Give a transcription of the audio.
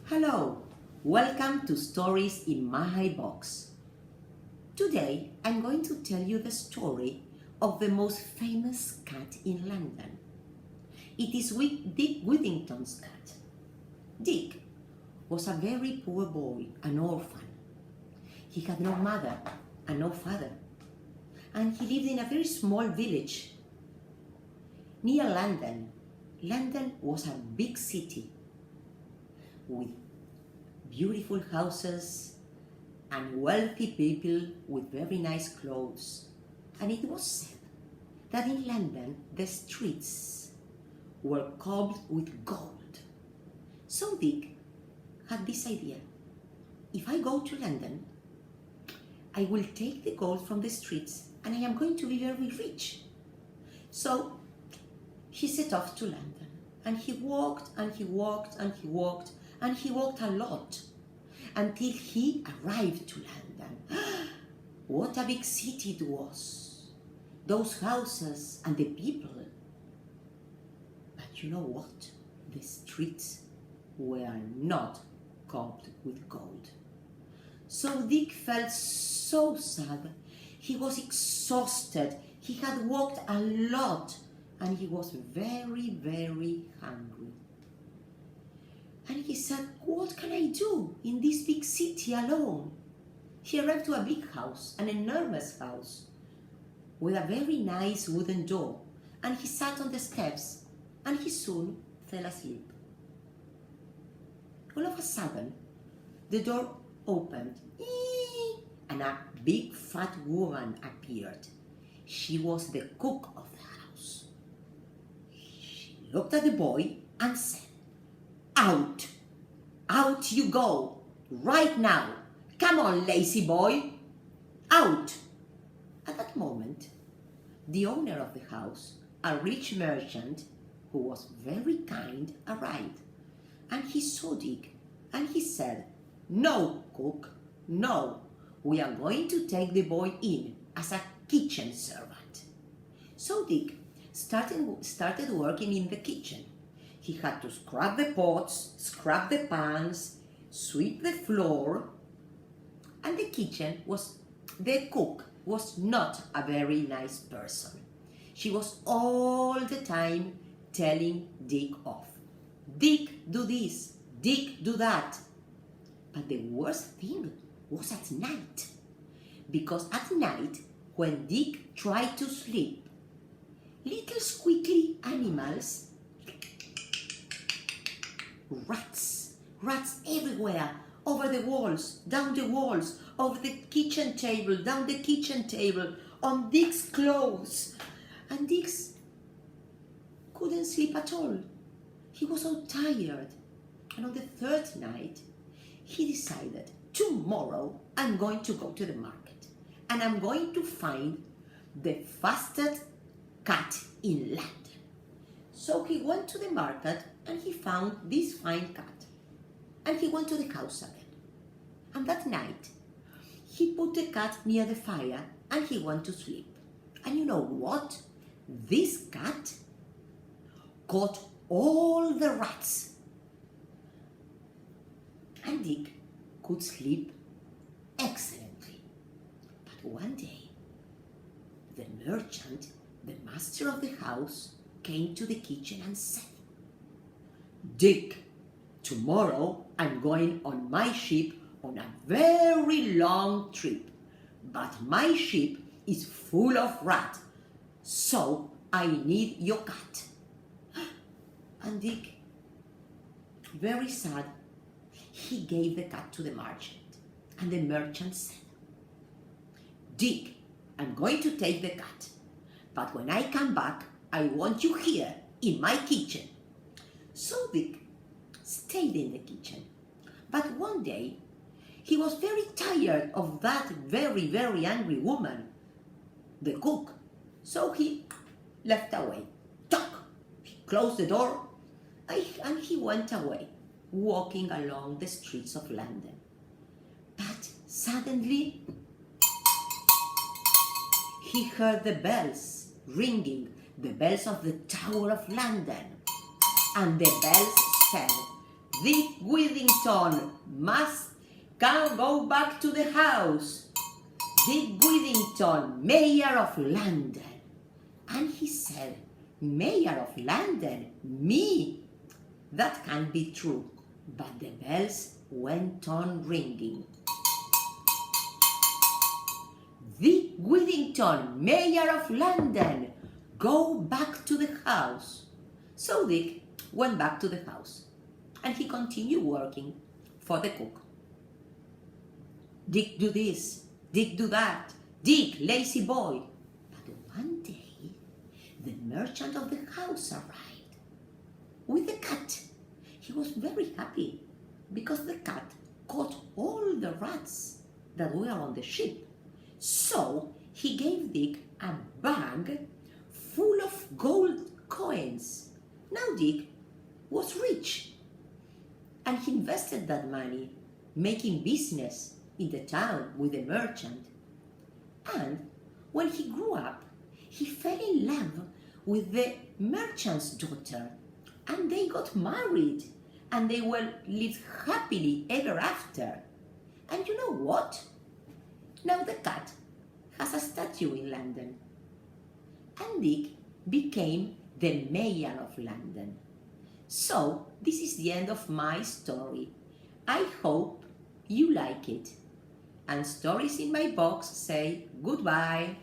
Hello, welcome to Stories in My Box. Today I'm going to tell you the story of the most famous cat in London. It is Dick Whittington's cat. Dick was a very poor boy, an orphan. He had no mother and no father, and he lived in a very small village near London. London was a big city with beautiful houses and wealthy people with very nice clothes. And it was said that in London the streets were cobbled with gold. So Dick had this idea: if I go to London, I will take the gold from the streets and I am going to be very rich. So he set off to London, and he walked and he walked and he walked and he walked a lot until he arrived to London. What a big city it was! Those houses and the people. But you know what? The streets were not cobbled with gold. So Dick felt so sad. He was exhausted. He had walked a lot and he was very, very hungry. And he said, what can I do in this big city alone? He arrived to a big house, an enormous house, with a very nice wooden door. And he sat on the steps and he soon fell asleep. All of a sudden, the door opened and a big fat woman appeared. She was the cook of the house. She looked at the boy and said, out! Out you go! Right now! Come on, lazy boy! Out! At that moment, the owner of the house, a rich merchant who was very kind, arrived. And he saw Dick and he said, no, cook, no. We are going to take the boy in as a kitchen servant. So Dick started working in the kitchen. He had to scrub the pots, scrub the pans, sweep the floor, and the cook was not a very nice person. She was all the time telling Dick off. Dick, do this. Dick, do that. But the worst thing was at night. Because at night, when Dick tried to sleep, little squiggly animals, rats everywhere, over the walls, down the walls, over the kitchen table, down the kitchen table, on Dick's clothes. And Dick couldn't sleep at all. He was so tired. And on the third night, he decided, tomorrow I'm going to go to the market and I'm going to find the fastest cat in London. So he went to the market and he found this fine cat. And he went to the house again. And that night, he put the cat near the fire and he went to sleep. And you know what? This cat caught all the rats. And Dick could sleep excellently. But one day, the merchant, the master of the house, came to the kitchen and said, Dick, tomorrow I'm going on my ship on a very long trip, but my ship is full of rats, so I need your cat. And Dick, very sad, he gave the cat to the merchant. And the merchant said, Dick, I'm going to take the cat, but when I come back, I want you here in my kitchen. So Dick stayed in the kitchen. But one day, he was very tired of that very, very angry woman, the cook. So he left away. Tuck! He closed the door and he went away, walking along the streets of London. But suddenly, he heard the bells ringing, the bells of the Tower of London. And the bells said, Dick Whittington can go back to the house. Dick Whittington, Mayor of London. And he said, Mayor of London? Me? That can't be true. But the bells went on ringing. Dick Whittington, Mayor of London, go back to the house. So Dick went back to the house and he continued working for the cook. Dick do this, Dick do that, Dick, lazy boy. But one day, the merchant of the house arrived with a cat. He was very happy because the cat caught all the rats that were on the ship. So he gave Dick a bag full of gold coins. Now Dick was rich and he invested that money making business in the town with the merchant. And when he grew up, he fell in love with the merchant's daughter and they got married and they lived happily ever after. And you know what? Now the cat has a statue in London. And Dick became the Mayor of London. So this is the end of my story. I hope you like it. And stories in my box say goodbye.